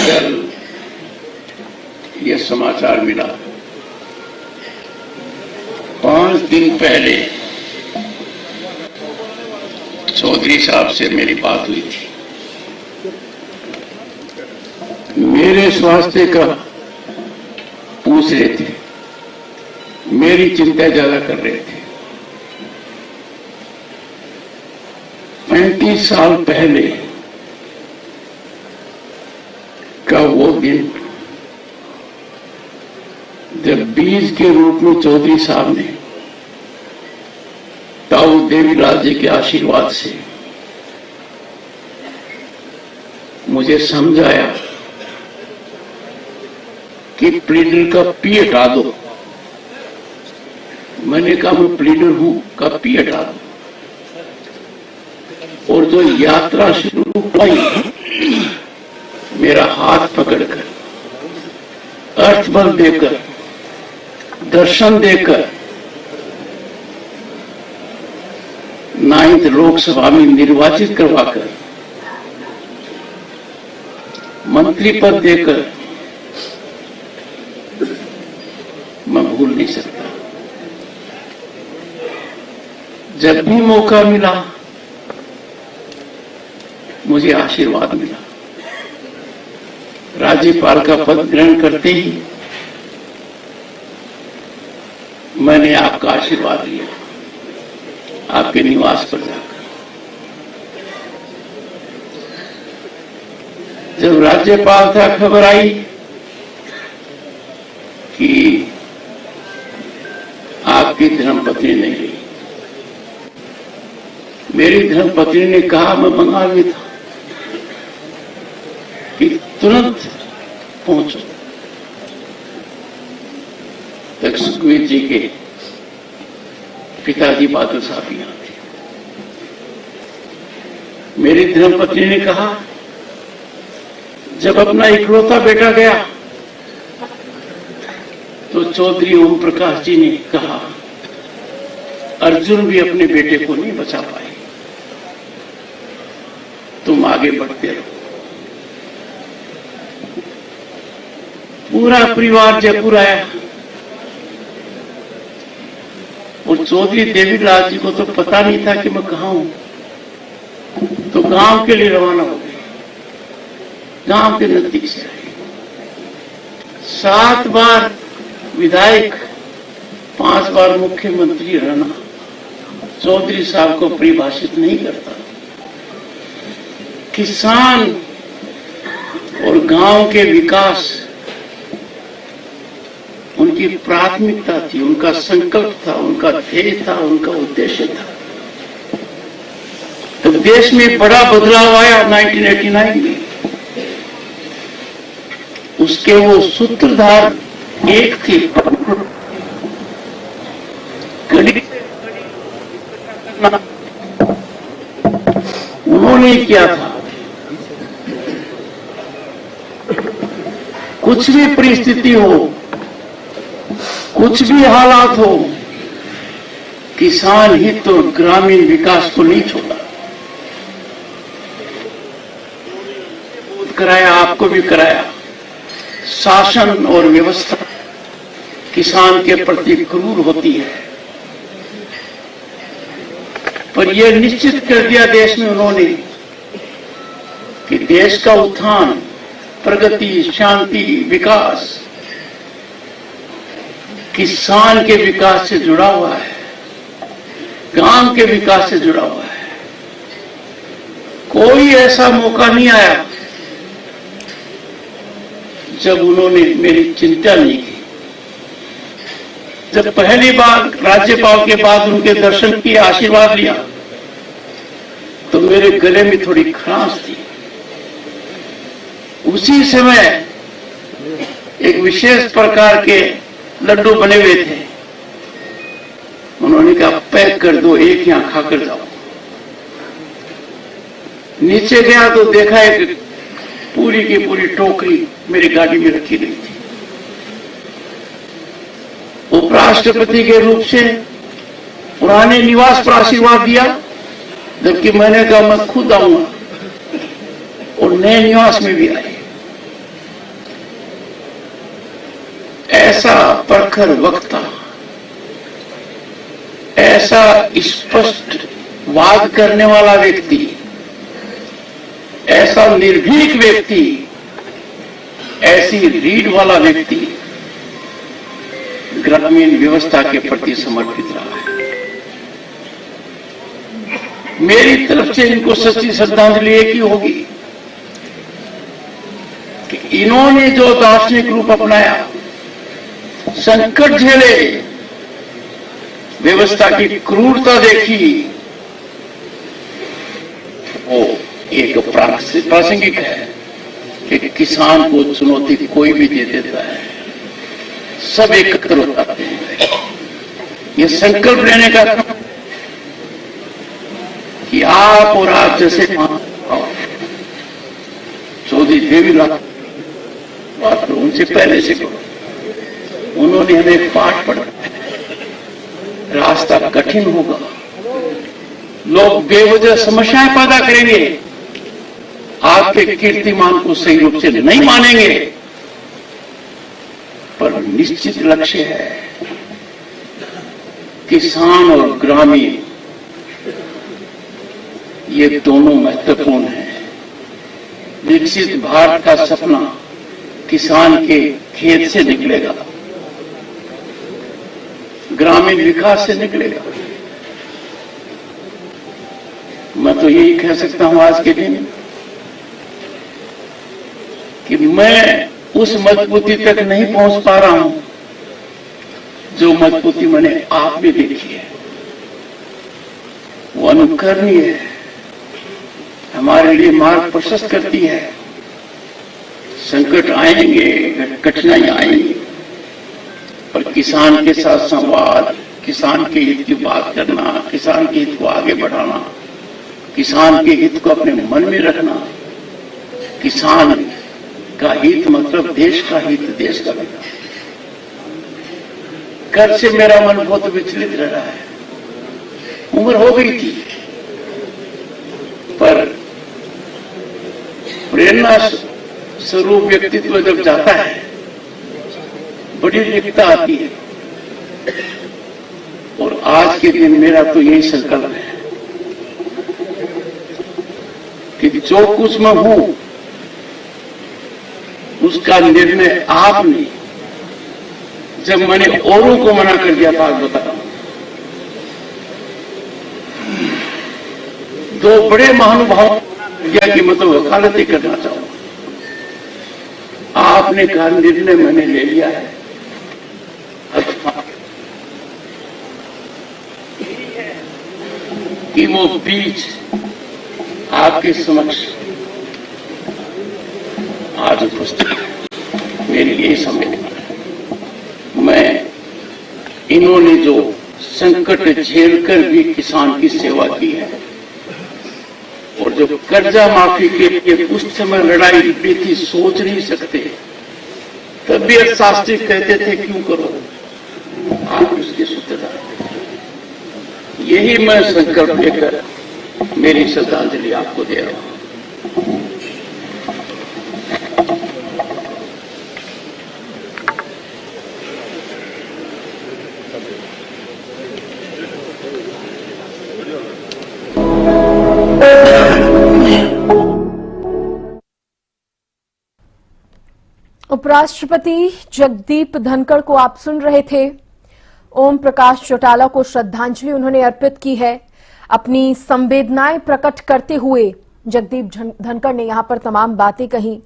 कल ये समाचार मिला, 5 दिन पहले चौधरी साहब से मेरी बात हुई थी। मेरे स्वास्थ्य का पूछ रहे थे, मेरी चिंता ज्यादा कर रहे थे। 35 साल पहले का वो दिन जब बीज के रूप में चौधरी साहब ने ताऊ देवीलाल जी के आशीर्वाद से मुझे समझाया कि प्लीडर का पी हटा दो। मैंने कहा मैं प्लीडर हूं, का पी हटा दो। और जो यात्रा शुरू हुई, मेरा हाथ पकड़कर, अर्थबल देकर, दर्शन देकर 9th लोकसभा में निर्वाचित करवाकर, मंत्री पद देकर मैं भूल नहीं सकता। जब भी मौका मिला मुझे आशीर्वाद मिला। राज्यपाल का पद ग्रहण करते ही मैंने आपका आशीर्वाद लिया, आपके निवास पर जाकर। जब राज्यपाल था, खबर आई कि आपकी धर्मपत्नी नहीं रही। मेरी धर्मपत्नी ने कहा, मैं बंगाल में था, कि तुरंत पहुंचो। तक सुखबीर जी के पिताजी बादल साहब यहां थे। मेरी धर्मपत्नी ने कहा, जब अपना इकलौता बेटा गया तो चौधरी ओम प्रकाश जी ने कहा, अर्जुन भी अपने बेटे को नहीं बचा पाए, तुम आगे बढ़ते रहो। पूरा परिवार जयपुर आया और चौधरी देवीलाल जी को तो पता नहीं था कि मैं कहां हूं, तो गांव के लिए रवाना हो गए। गांव के नजदीक से आए। 7 बार विधायक, 5 बार मुख्यमंत्री रहना चौधरी साहब को परिभाषित नहीं करता। किसान और गांव के विकास उनकी प्राथमिकता थी, उनका संकल्प था, उनका ध्येय था, उनका उद्देश्य था। तो देश में बड़ा बदलाव आया 1989 में। उसके वो सूत्रधार एक थे, उन्होंने किया था, कुछ भी परिस्थिति हो, कुछ भी हालात हो, किसान हित और ग्रामीण विकास को नहीं छोड़ा। कराया, आपको भी कराया। शासन और व्यवस्था किसान के प्रति क्रूर होती है, पर यह निश्चित कर दिया देश में उन्होंने कि देश का उत्थान, प्रगति, शांति, विकास किसान के विकास से जुड़ा हुआ है, गांव के विकास से जुड़ा हुआ है। कोई ऐसा मौका नहीं आया जब उन्होंने मेरी चिंता नहीं की। जब पहली बार राज्यपाल के बाद उनके दर्शन किए, आशीर्वाद लिया, तो मेरे गले में थोड़ी खराश थी। उसी समय एक विशेष प्रकार के लड्डू बने हुए थे। उन्होंने कहा, पैक कर दो, एक यहां खाकर जाओ। नीचे गया तो देखा एक पूरी की पूरी टोकरी मेरी गाड़ी में रखी गई थी। उपराष्ट्रपति के रूप से पुराने निवास पर आशीर्वाद दिया, जबकि मैंने कहा मैं खुद आऊंगा, और नए निवास में भी आए। ऐसा प्रखर वक्ता, ऐसा स्पष्ट वाद करने वाला व्यक्ति, ऐसा निर्भीक व्यक्ति, ऐसी रीढ़ वाला व्यक्ति ग्रामीण व्यवस्था के प्रति समर्पित रहा है। मेरी तरफ से इनको सच्ची श्रद्धांजलि एक ही होगी कि इन्होंने जो दार्शनिक रूप अपनाया, संकट झेले, व्यवस्था की क्रूरता देखी, वो एक प्रासंगिक है कि किसान को चुनौती कोई भी दे देता है, सब एकत्र हो जाते हैं। ये संकल्प लेने का कि आप और आप जैसे चौधरी देवीलाल बात करो, उनसे पहले से करो, उन्होंने हमें पाठ पढ़ा। रास्ता कठिन होगा, लोग बेवजह समस्याएं पैदा करेंगे, आपके कीर्तिमान को सही रूप से नहीं मानेंगे, पर निश्चित लक्ष्य है किसान और ग्रामीण, ये दोनों महत्वपूर्ण हैं। विकसित भारत का सपना किसान के खेत से निकलेगा, ग्रामीण विकास से निकलेगा। मैं तो यही कह सकता हूं आज के दिन कि मैं उस मजबूती तक नहीं पहुंच पा रहा हूं जो मजबूती मैंने आप में देखी है। वो अनुकरणीय है, हमारे लिए मार्ग प्रशस्त करती है। संकट आएंगे, कठिनाइयां आएंगी, पर किसान के साथ संवाद, किसान के हित की बात करना, किसान के हित को आगे बढ़ाना, किसान के हित को अपने मन में रखना, किसान का हित मतलब देश का हित, देश का विकास। कल से मेरा मन बहुत विचलित रह रहा है। उम्र हो गई थी, पर प्रेरणा स्वरूप व्यक्तित्व जब जाता है, बड़ी रिक्तता आती है। और आज के दिन मेरा तो यही संकल्प है कि जो कुछ मैं हूं उसका निर्णय आपने, जब मैंने औरों को मना कर दिया था, बता रहा हूं, दो बड़े महानुभाव की मैं तो वकालत ही करना चाहूंगा। आपने कहा निर्णय मैंने ले लिया है, कि वो बीज आपके समक्ष आज उपस्थित है। मेरे लिए समय मैं इन्होंने जो संकट झेलकर भी किसान की सेवा की है, और जो कर्जा माफी के लिए उस समय लड़ाई लड़ी थी, सोच नहीं सकते। तभी अर्थशास्त्री कहते थे क्यों करो, आप उसके सूत्रधार। यही मैं संकल्प लेकर मेरी श्रद्धांजलि आपको दे रहा हूं। उपराष्ट्रपति जगदीप धनखड़ को आप सुन रहे थे। ओम प्रकाश चौटाला को श्रद्धांजलि उन्होंने अर्पित की है। अपनी संवेदनाएं प्रकट करते हुए जगदीप धनखड़ ने यहां पर तमाम बातें कही।